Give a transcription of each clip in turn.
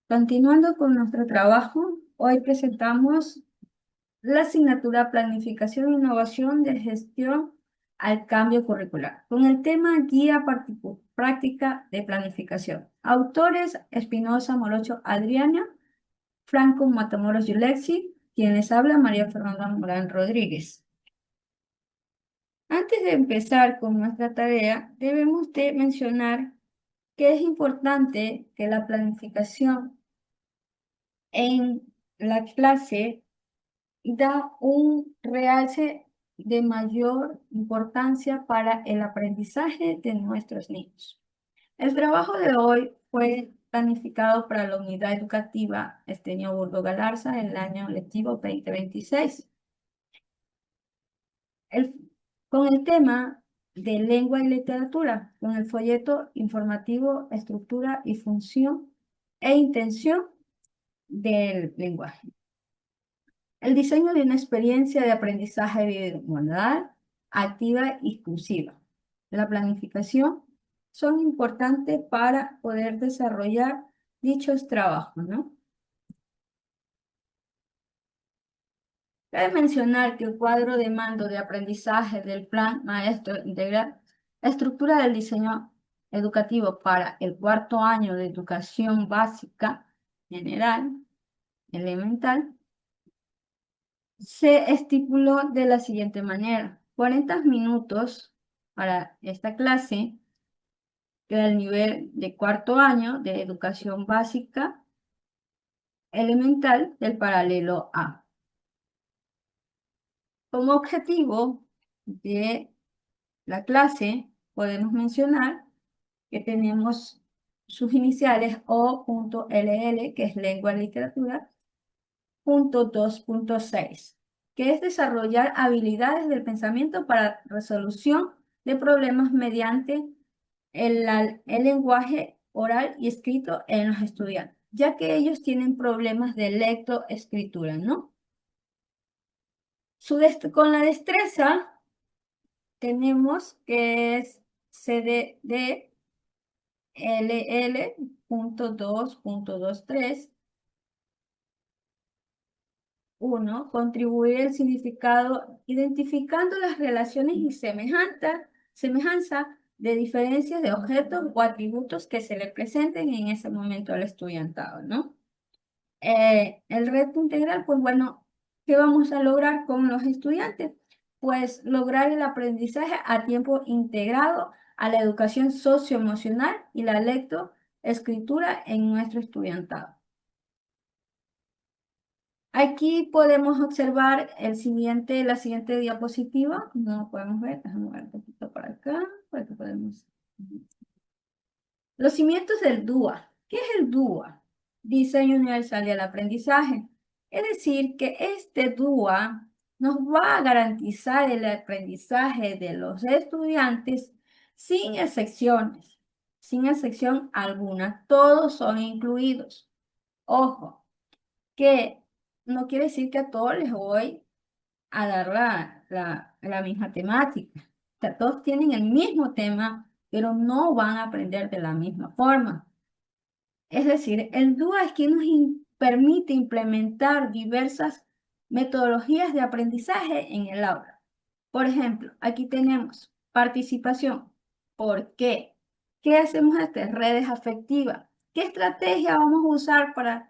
Continuando con nuestro trabajo, hoy presentamos la asignatura Planificación e Innovación de Gestión al Cambio Curricular, con el tema Práctica de Planificación. Autores: Espinosa, Morocho, Adriana, Franco, Matamoros, Yulexi, quienes habla María Fernanda Morán Rodríguez. Antes de empezar con nuestra tarea, debemos de mencionar que es importante que la planificación en la clase da un realce de mayor importancia para el aprendizaje de nuestros niños. El trabajo de hoy fue planificado para la unidad educativa Esteño Burgo Galarza en el año lectivo 2026. El- con el tema de lengua y literatura, con el folleto informativo, estructura y función e intención del lenguaje. El diseño de una experiencia de aprendizaje bimodal, activa y inclusiva. La planificación son importantes para poder desarrollar dichos trabajos, ¿no? Cabe mencionar que el cuadro de mando de aprendizaje del Plan Maestro Integral, la estructura del diseño educativo para el cuarto año de educación básica general, elemental, se estipuló de la siguiente manera: 40 minutos para esta clase del nivel de cuarto año de educación básica elemental del paralelo A. Como objetivo de la clase podemos mencionar que tenemos sus iniciales O.LL, que es lengua y literatura, punto 2.6, que es desarrollar habilidades del pensamiento para resolución de problemas mediante el lenguaje oral y escrito en los estudiantes, ya que ellos tienen problemas de lectoescritura, ¿no? Con la destreza tenemos que es CDD LL.2.23. Uno, contribuir el significado identificando las relaciones y semejanza de diferencias de objetos o atributos que se le presenten en ese momento al estudiantado, ¿no? El reto integral, pues bueno, ¿qué vamos a lograr con los estudiantes? Pues lograr el aprendizaje a tiempo integrado a la educación socioemocional y la lectoescritura en nuestro estudiantado. Aquí podemos observar la siguiente diapositiva. No lo podemos ver, déjame ver un poquito para acá, para que podemos. Los cimientos del DUA. ¿Qué es el DUA? Diseño Universal del Aprendizaje. Es decir, que este DUA nos va a garantizar el aprendizaje de los estudiantes sin excepciones, sin excepción alguna. Todos son incluidos. Ojo, que no quiere decir que a todos les voy a dar la misma temática. O sea, todos tienen el mismo tema, pero no van a aprender de la misma forma. Es decir, el DUA es quien nos permite implementar diversas metodologías de aprendizaje en el aula. Por ejemplo, aquí tenemos participación. ¿Por qué? ¿Qué hacemos estas redes afectivas? ¿Qué estrategia vamos a usar para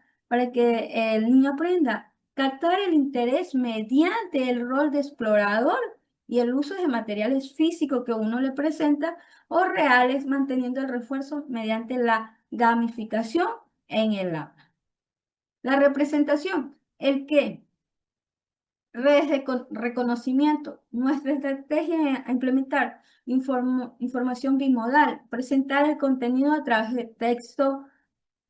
que el niño aprenda? Captar el interés mediante el rol de explorador y el uso de materiales físicos que uno le presenta o reales, manteniendo el refuerzo mediante la gamificación en el aula. La representación, el qué, redes de reconocimiento, nuestra estrategia a implementar información bimodal, presentar el contenido a través de texto,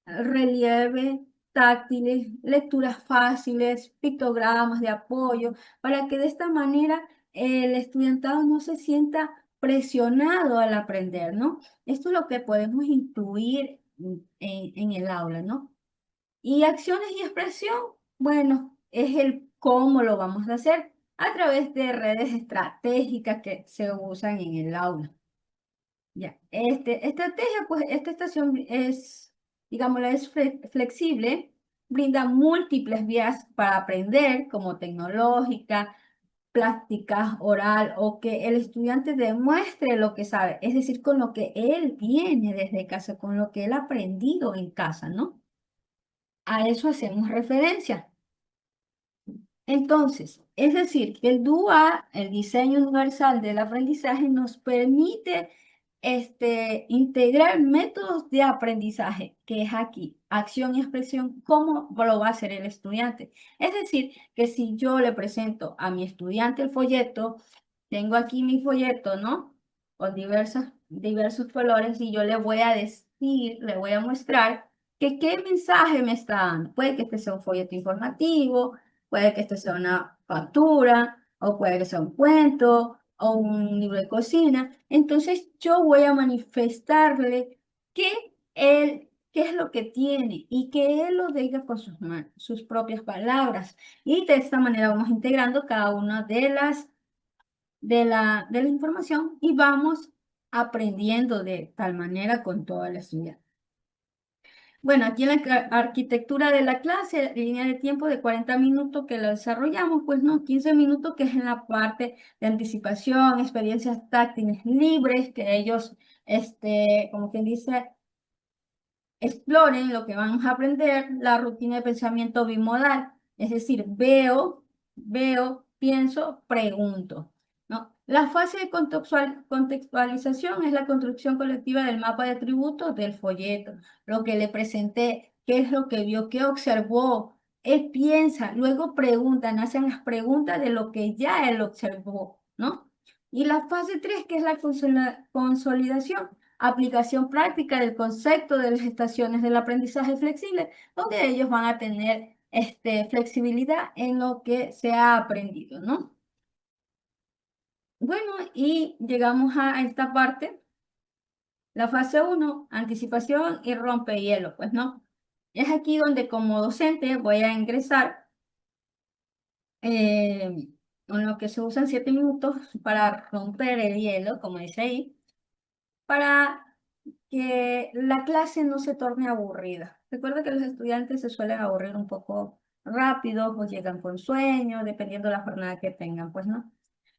relieve, táctiles, lecturas fáciles, pictogramas de apoyo, para que de esta manera el estudiantado no se sienta presionado al aprender, ¿no? Esto es lo que podemos incluir en el aula, ¿no? Y acciones y expresión, bueno, es el cómo lo vamos a hacer a través de redes estratégicas que se usan en el aula. Ya, estrategia, pues esta estación es digámoslo, es flexible, brinda múltiples vías para aprender, como tecnológica, práctica, oral, o que el estudiante demuestre lo que sabe, es decir, con lo que él viene desde casa, con lo que él ha aprendido en casa, ¿no? A eso hacemos referencia. Entonces, es decir, que el DUA, el diseño universal del aprendizaje, nos permite integrar métodos de aprendizaje, que es aquí, acción y expresión, cómo lo va a hacer el estudiante. Es decir, que si yo le presento a mi estudiante el folleto, tengo aquí mi folleto, ¿no? Con diversos colores y yo le voy a decir, le voy a mostrar que qué mensaje me está dando. Puede que este sea un folleto informativo, puede que esto sea una factura, o puede que sea un cuento, o un libro de cocina. Entonces yo voy a manifestarle qué es lo que tiene y que él lo diga con sus propias palabras. Y de esta manera vamos integrando cada una de la información y vamos aprendiendo de tal manera con toda la estudiantes. Bueno, aquí en la arquitectura de la clase, línea de tiempo de 40 minutos que lo desarrollamos, pues no, 15 minutos que es en la parte de anticipación, experiencias táctiles libres, que ellos, como quien dice, exploren lo que vamos a aprender, la rutina de pensamiento bimodal, es decir, veo, pienso, pregunto, ¿no? La fase de contextualización es la construcción colectiva del mapa de atributos del folleto, lo que le presenté, qué es lo que vio, qué observó, él piensa, luego preguntan, hacen las preguntas de lo que ya él observó, ¿no? Y la fase 3 que es la consolidación, aplicación práctica del concepto de las estaciones del aprendizaje flexible, donde ellos van a tener flexibilidad en lo que se ha aprendido, ¿no? Bueno, y llegamos a esta parte, la fase uno, anticipación y rompehielo, pues no. Es aquí donde como docente voy a ingresar en lo que se usan 7 minutos para romper el hielo, como dice ahí, para que la clase no se torne aburrida. Recuerda que los estudiantes se suelen aburrir un poco rápido o llegan con sueño, dependiendo de la jornada que tengan, pues no.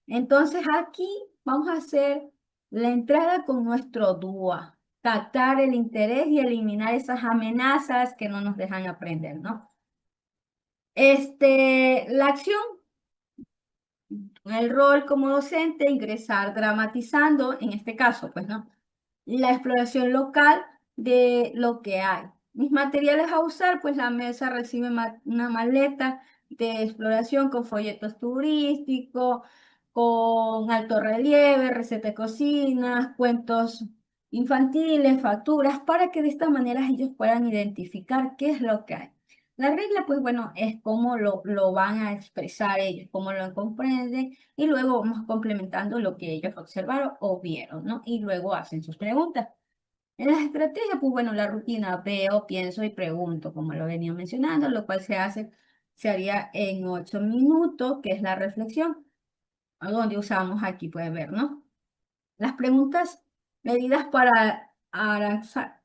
Entonces aquí vamos a hacer la entrada con nuestro DUA, captar el interés y eliminar esas amenazas que no nos dejan aprender, ¿no? La acción, el rol como docente, ingresar dramatizando, en este caso, pues no, la exploración local de lo que hay. Mis materiales a usar, pues la mesa recibe una maleta de exploración con folletos turísticos, con alto relieve, receta de cocina, cuentos infantiles, facturas, para que de esta manera ellos puedan identificar qué es lo que hay. La regla, pues bueno, es cómo lo van a expresar ellos, cómo lo comprenden, y luego vamos complementando lo que ellos observaron o vieron, ¿no? Y luego hacen sus preguntas. En las estrategias, pues bueno, la rutina veo, pienso y pregunto, como lo venía mencionando, lo cual se haría en 8 minutos, que es la reflexión, donde usamos aquí, pueden ver, ¿no? Las preguntas medidas para avanzar,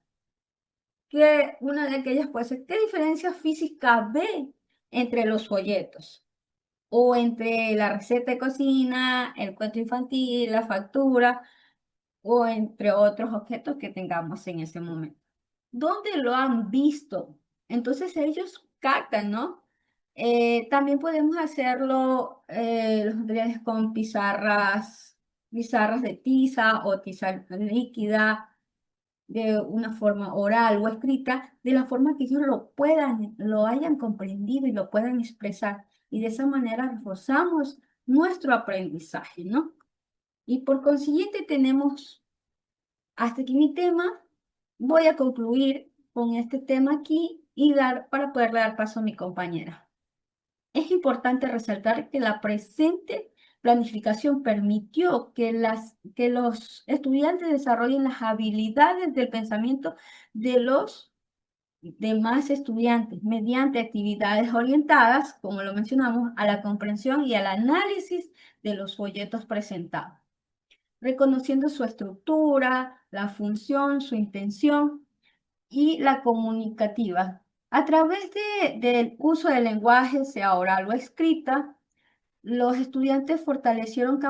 que una de aquellas puede ser, ¿qué diferencia física ve entre los folletos? O entre la receta de cocina, el cuento infantil, la factura, o entre otros objetos que tengamos en ese momento. ¿Dónde lo han visto? Entonces ellos captan, ¿no? También podemos hacerlo los materiales con pizarras de tiza o tiza líquida, de una forma oral o escrita, de la forma que ellos lo hayan comprendido y lo puedan expresar. Y de esa manera reforzamos nuestro aprendizaje, ¿no? Y por consiguiente tenemos hasta aquí mi tema. Voy a concluir con este tema aquí y para poder dar paso a mi compañera. Es importante resaltar que la presente planificación permitió que los estudiantes desarrollen las habilidades del pensamiento de los demás estudiantes mediante actividades orientadas, como lo mencionamos, a la comprensión y al análisis de los folletos presentados, reconociendo su estructura, la función, su intención. y la comunicativa. A través del uso del lenguaje, sea oral o escrita, los estudiantes fortalecieron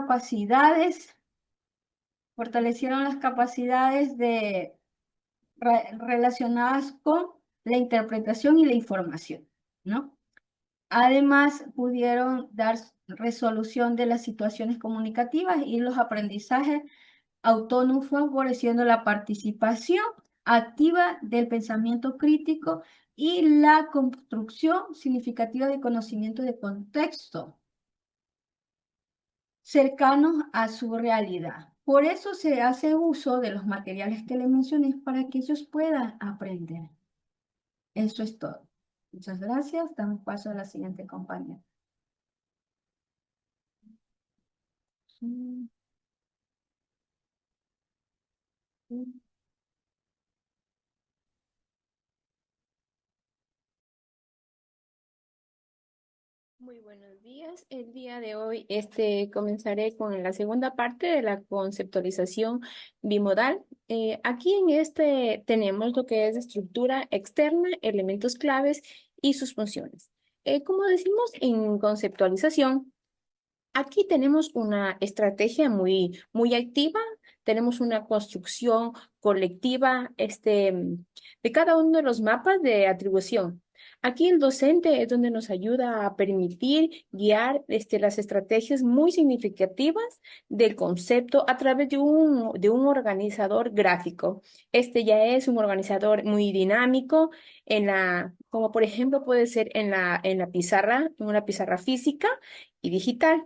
las capacidades relacionadas con la interpretación y la información, ¿no? Además, pudieron dar resolución de las situaciones comunicativas y los aprendizajes autónomos, favoreciendo la participación activa del pensamiento crítico y la construcción significativa de conocimiento de contexto cercanos a su realidad. Por eso se hace uso de los materiales que le mencioné para que ellos puedan aprender. Eso es todo. Muchas gracias. Damos paso a la siguiente compañera. Muy buenos días. El día de hoy comenzaré con la segunda parte de la conceptualización bimodal. Aquí en tenemos lo que es estructura externa, elementos claves y sus funciones. Como decimos en conceptualización, aquí tenemos una estrategia muy activa, tenemos una construcción colectiva de cada uno de los mapas de atribución. Aquí el docente es donde nos ayuda a permitir guiar las estrategias muy significativas del concepto a través de un organizador gráfico. Este ya es un organizador muy dinámico como por ejemplo puede ser en la pizarra, en una pizarra física y digital.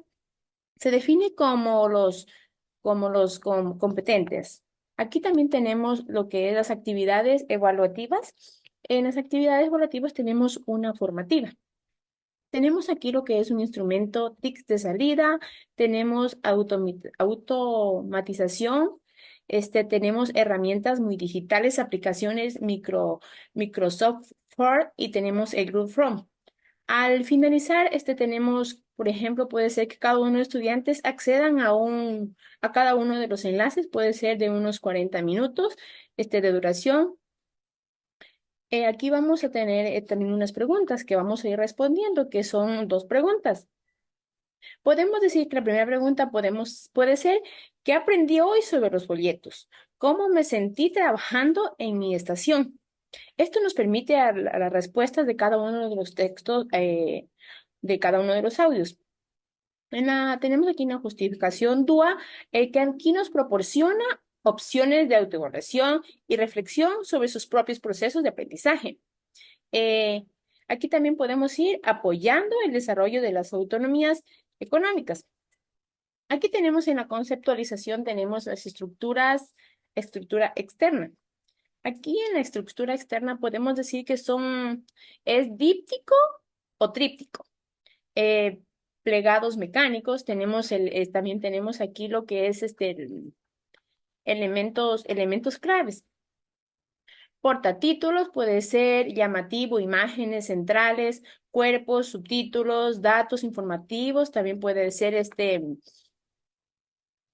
Se define como competentes. Aquí también tenemos lo que es las actividades evaluativas. En las actividades evaluativas tenemos una formativa. Tenemos aquí lo que es un instrumento TICS de salida, tenemos automatización, tenemos herramientas muy digitales, aplicaciones Microsoft Word y tenemos el Group From. Al finalizar, tenemos, por ejemplo, puede ser que cada uno de los estudiantes accedan a cada uno de los enlaces, puede ser de unos 40 minutos, de duración. Aquí vamos a tener también unas preguntas que vamos a ir respondiendo, que son dos preguntas. Podemos decir que la primera pregunta puede ser, ¿qué aprendí hoy sobre los folletos? ¿Cómo me sentí trabajando en mi estación? Esto nos permite a las respuestas de cada uno de los textos, de cada uno de los audios. Tenemos aquí una justificación DUA que aquí nos proporciona opciones de autoevaluación y reflexión sobre sus propios procesos de aprendizaje. Eh, Aquí también podemos ir apoyando el desarrollo de las autonomías económicas. Aquí tenemos en la conceptualización, tenemos las estructura externa. Aquí en la estructura externa podemos decir que es díptico o tríptico. Eh, Plegados mecánicos, también tenemos aquí lo que es elementos claves. Portatítulos puede ser llamativo, imágenes centrales, cuerpos, subtítulos, datos informativos, también puede ser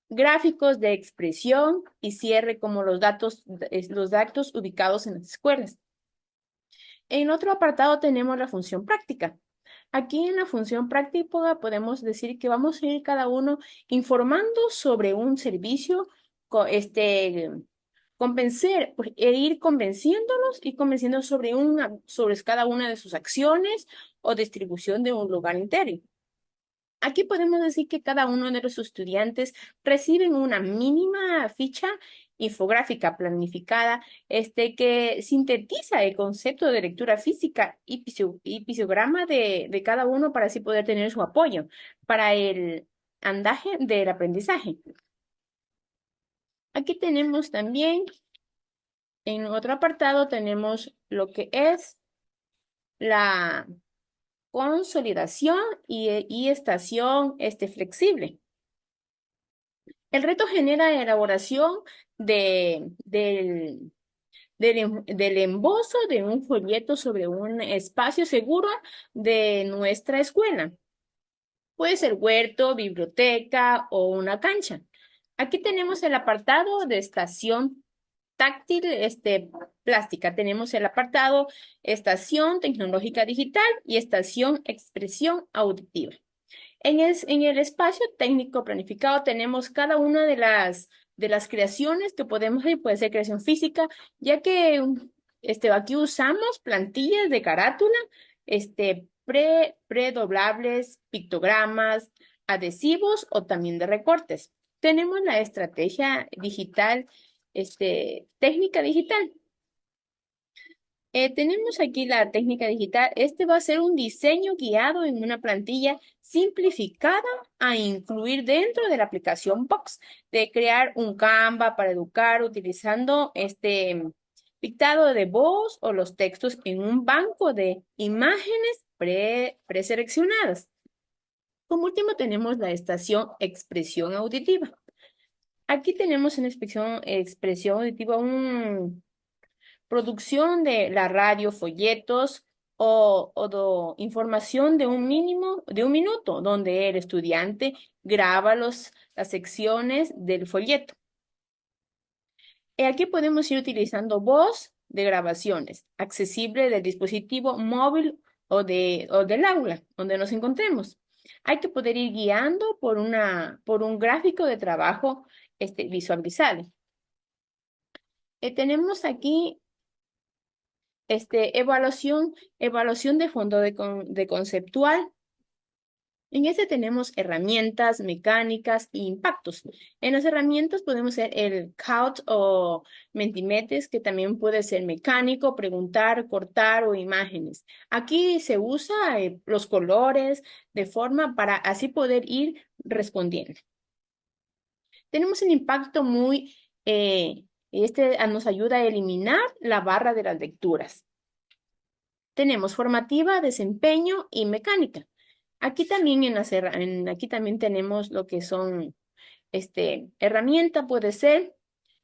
gráficos de expresión y cierre como los datos ubicados en las escuelas. En otro apartado tenemos la función práctica. Aquí en la función práctica podemos decir que vamos a ir cada uno informando sobre un servicio, ir convenciéndolos y convenciendo sobre cada una de sus acciones o distribución de un lugar entero. Aquí podemos decir que cada uno de los estudiantes reciben una mínima ficha infográfica planificada, que sintetiza el concepto de lectura física y pisiograma de cada uno para así poder tener su apoyo para el andaje del aprendizaje. Aquí tenemos también, en otro apartado, tenemos lo que es la consolidación y estación flexible. El reto genera elaboración del embozo de un folleto sobre un espacio seguro de nuestra escuela. Puede ser huerto, biblioteca o una cancha. Aquí tenemos el apartado de estación táctil, plástica. Tenemos el apartado estación tecnológica digital y estación expresión auditiva. En el espacio técnico planificado tenemos cada una de las creaciones que podemos hacer, puede ser creación física, ya que aquí usamos plantillas de carátula, predoblables, pictogramas, adhesivos o también de recortes. Tenemos la estrategia digital, técnica digital. Tenemos aquí la técnica digital. Este va a ser un diseño guiado en una plantilla simplificada a incluir dentro de la aplicación Box, de crear un Canva para educar utilizando este dictado de voz o los textos en un banco de imágenes preseleccionadas. Como último tenemos la estación expresión auditiva. Aquí tenemos en expresión auditiva un producción de la radio, folletos información de un mínimo de un minuto, donde el estudiante graba las secciones del folleto. Aquí podemos ir utilizando voz de grabaciones, accesible del dispositivo móvil o del aula donde nos encontremos. Hay que poder ir guiando por un gráfico de trabajo visualizable. Tenemos aquí evaluación de fondo de conceptual. En ese tenemos herramientas, mecánicas e impactos. En las herramientas podemos hacer el count o mentimetres, que también puede ser mecánico, preguntar, cortar o imágenes. Aquí se usa los colores de forma para así poder ir respondiendo. Tenemos el impacto nos ayuda a eliminar la barra de las lecturas. Tenemos formativa, desempeño y mecánica. Aquí también aquí también tenemos lo que son herramienta, puede ser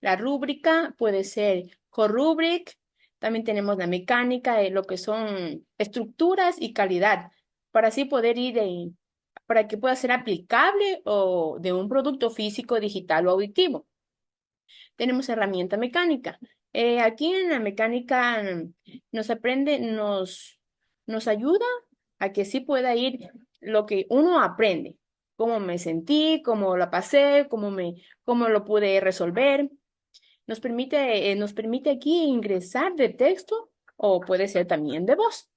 la rúbrica, puede ser corrubric. También tenemos la mecánica, lo que son estructuras y calidad, para así poder para que pueda ser aplicable o de un producto físico, digital o auditivo. Tenemos herramienta mecánica. Aquí en la mecánica nos ayuda a que sí pueda ir lo que uno aprende, cómo me sentí, cómo la pasé, cómo lo pude resolver. Nos permite aquí ingresar de texto o puede ser también de voz.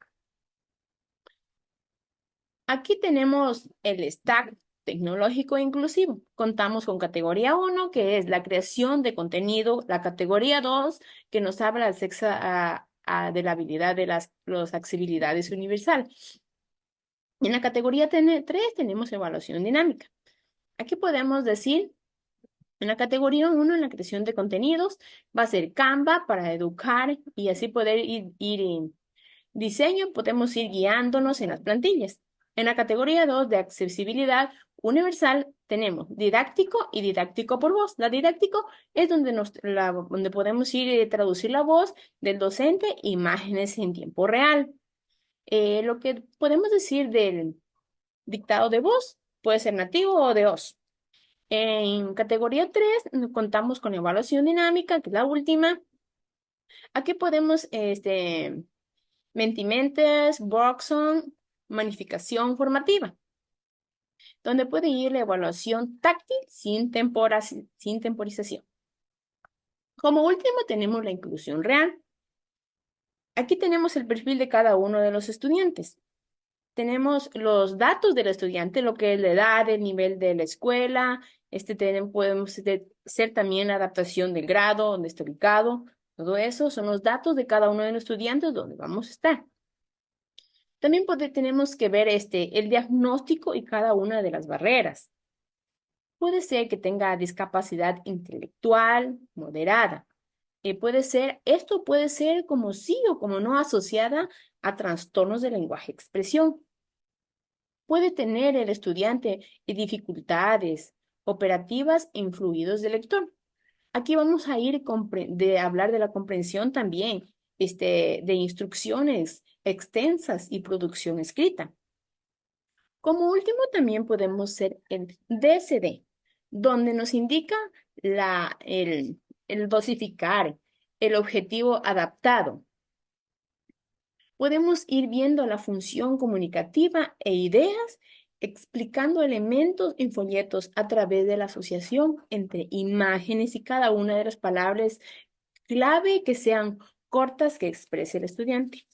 Aquí tenemos el stack tecnológico inclusivo. Contamos con categoría 1, que es la creación de contenido, la categoría 2, que nos habla de la habilidad de las accesibilidades universal. En la categoría 3 tenemos evaluación dinámica. Aquí podemos decir, en la categoría 1, en la creación de contenidos, va a ser Canva para educar y así poder ir en diseño, podemos ir guiándonos en las plantillas. En la categoría 2 de accesibilidad universal tenemos didáctico y didáctico por voz. La didáctico es donde podemos ir a traducir la voz del docente, imágenes en tiempo real. Lo que podemos decir del dictado de voz puede ser nativo o de voz. En categoría 3 contamos con evaluación dinámica, que es la última. Aquí podemos Mentimentes, Bergson, magnificación formativa, donde puede ir la evaluación táctil sin temporización. Como último tenemos la inclusión real. Aquí tenemos el perfil de cada uno de los estudiantes. Tenemos los datos del estudiante, lo que es la edad, el nivel de la escuela. Podemos ser también la adaptación del grado, donde está ubicado. Todo eso son los datos de cada uno de los estudiantes donde vamos a estar. También tenemos que ver el diagnóstico y cada una de las barreras. Puede ser que tenga discapacidad intelectual moderada. Esto puede ser como sí o como no asociada a trastornos de lenguaje expresión. Puede tener el estudiante dificultades operativas en fluidos de lector. Aquí vamos a ir de hablar de la comprensión también, de instrucciones extensas y producción escrita. Como último, también podemos ser el DCD, donde nos indica el dosificar, el objetivo adaptado. Podemos ir viendo la función comunicativa e ideas, explicando elementos en folletos a través de la asociación entre imágenes y cada una de las palabras clave que sean cortas que exprese el estudiante.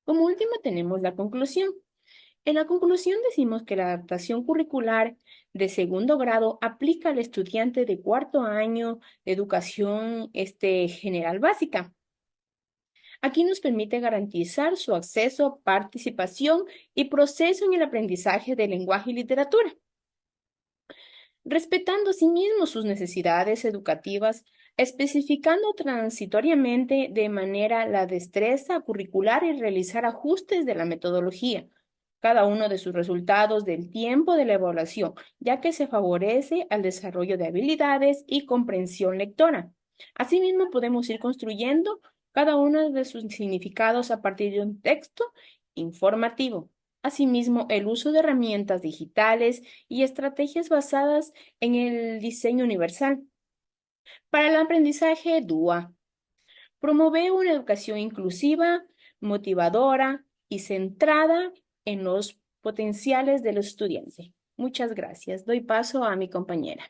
Como último tenemos la conclusión. En la conclusión decimos que la adaptación curricular de segundo grado aplica al estudiante de cuarto año de educación general básica. Aquí nos permite garantizar su acceso, participación y proceso en el aprendizaje de lenguaje y literatura, respetando asimismo sus necesidades educativas, especificando transitoriamente de manera la destreza curricular y realizar ajustes de la metodología, cada uno de sus resultados del tiempo de la evaluación, ya que se favorece al desarrollo de habilidades y comprensión lectora. Asimismo, podemos ir construyendo cada uno de sus significados a partir de un texto informativo. Asimismo, el uso de herramientas digitales y estrategias basadas en el diseño universal. Para el aprendizaje DUA, promueve una educación inclusiva, motivadora y centrada en los potenciales del estudiante. Muchas gracias. Doy paso a mi compañera.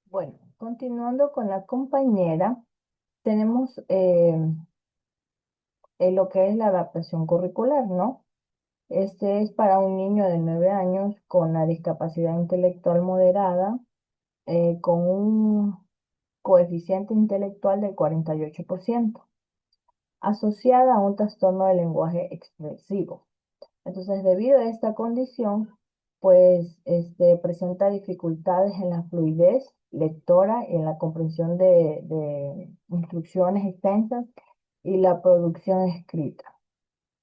Bueno, continuando con la compañera, tenemos lo que es la adaptación curricular, ¿no? Este es para un niño de 9 años con la discapacidad intelectual moderada, con un coeficiente intelectual del 48%, asociada a un trastorno del lenguaje expresivo. Entonces, debido a esta condición, pues presenta dificultades en la fluidez lectora y en la comprensión de instrucciones extensas y la producción escrita.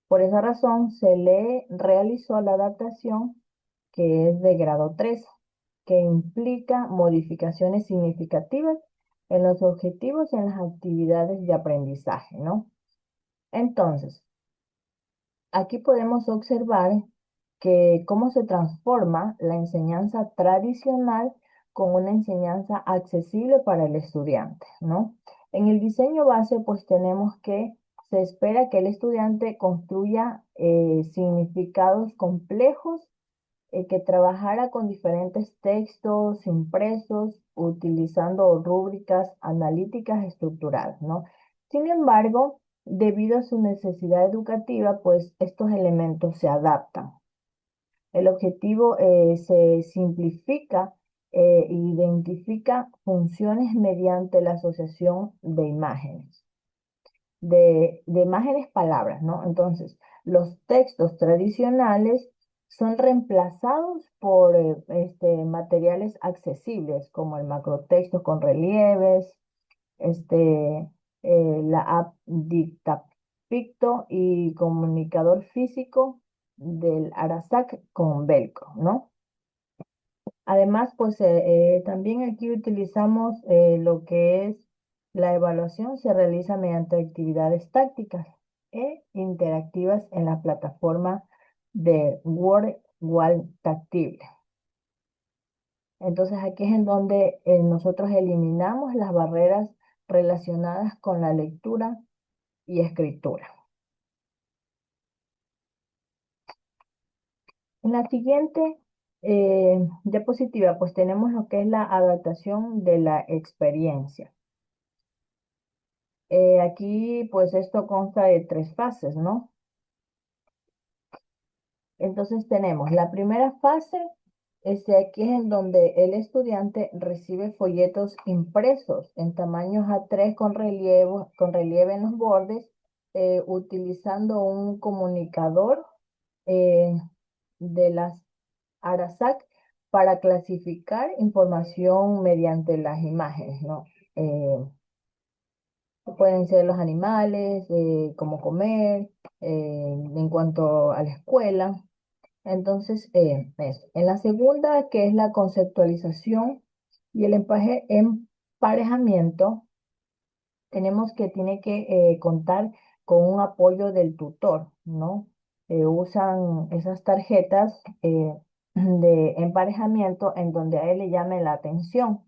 Por esa razón, se le realizó la adaptación que es de grado 3, que implica modificaciones significativas en los objetivos y en las actividades de aprendizaje, ¿no? Entonces, aquí podemos observar que cómo se transforma la enseñanza tradicional con una enseñanza accesible para el estudiante, ¿no? En el diseño base, pues tenemos que se espera que el estudiante construya significados complejos, que trabajara con diferentes textos impresos, utilizando rúbricas analíticas estructuradas, ¿no? Sin embargo, debido a su necesidad educativa, pues estos elementos se adaptan. El objetivo se simplifica e identifica funciones mediante la asociación de imágenes, de imágenes palabras, ¿no? Entonces, los textos tradicionales son reemplazados por materiales accesibles como el macrotexto con relieves, la app Dictapicto y comunicador físico del Arasac con Velcro, ¿no? Además, pues también aquí utilizamos lo que es la evaluación, se realiza mediante actividades tácticas e interactivas en la plataforma de Word Wall Tactile. Entonces aquí es en donde nosotros eliminamos las barreras relacionadas con la lectura y escritura. En la siguiente diapositiva, pues tenemos lo que es la adaptación de la experiencia. Aquí, pues esto consta de 3 fases, ¿no? Entonces tenemos la primera fase, aquí es en donde el estudiante recibe folletos impresos en tamaños A3 con relieve en los bordes, utilizando un comunicador eh, de las Arasac para clasificar información mediante las imágenes, ¿no? Pueden ser los animales, cómo comer, en cuanto a la escuela. Entonces, eso. En la segunda, que es la conceptualización y el emparejamiento, tenemos que tiene que contar con un apoyo del tutor, ¿no? usan esas tarjetas de emparejamiento en donde a él le llame la atención.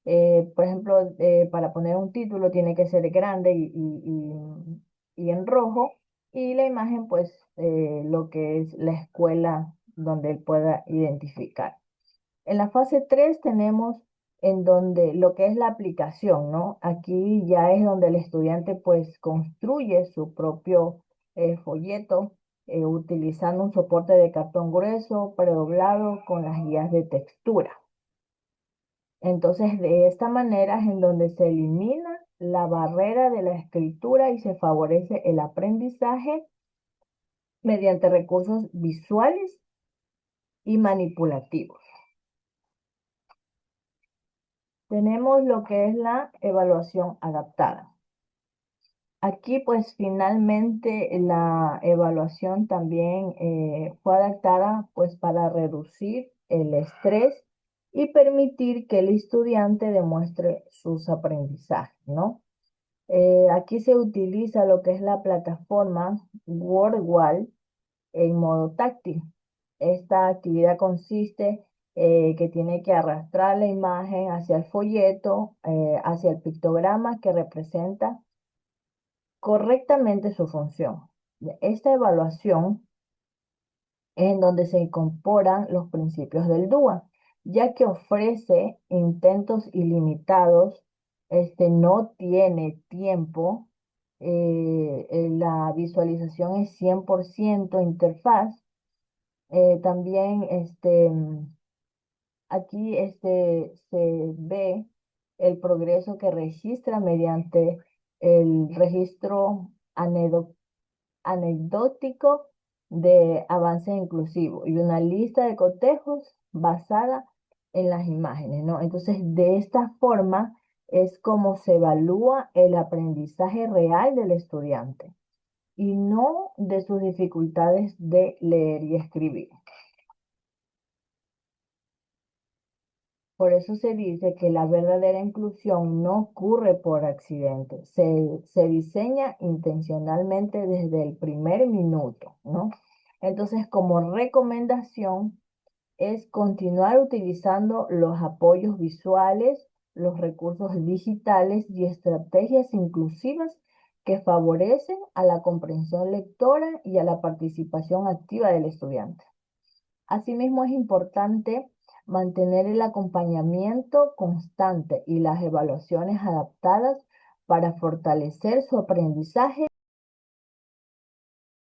Por ejemplo, para poner un título tiene que ser grande y en rojo, y la imagen, pues, lo que es la escuela donde él pueda identificar. En la fase 3 tenemos en donde lo que es la aplicación, ¿no? Aquí ya es donde el estudiante pues construye su propio folleto utilizando un soporte de cartón grueso predoblado con las guías de textura. Entonces, de esta manera es en donde se elimina la barrera de la escritura y se favorece el aprendizaje mediante recursos visuales y manipulativos. Tenemos lo que es la evaluación adaptada. Aquí pues finalmente la evaluación también fue adaptada pues para reducir el estrés y permitir que el estudiante demuestre sus aprendizajes, ¿no? Aquí se utiliza lo que es la plataforma WordWall en modo táctil. Esta actividad consiste que tiene que arrastrar la imagen hacia el folleto, hacia el pictograma que representa correctamente su función. Esta evaluación es en donde se incorporan los principios del DUA, ya que ofrece intentos ilimitados, no tiene tiempo, la visualización es 100% interfaz. También aquí se ve el progreso que registra mediante el registro anecdótico de avance inclusivo y una lista de cotejos basada en las imágenes, ¿no? Entonces, de esta forma es como se evalúa el aprendizaje real del estudiante y no de sus dificultades de leer y escribir. Por eso se dice que la verdadera inclusión no ocurre por accidente, se diseña intencionalmente desde el primer minuto, ¿no? Entonces, como recomendación, es continuar utilizando los apoyos visuales, los recursos digitales y estrategias inclusivas que favorecen a la comprensión lectora y a la participación activa del estudiante. Asimismo, es importante mantener el acompañamiento constante y las evaluaciones adaptadas para fortalecer su aprendizaje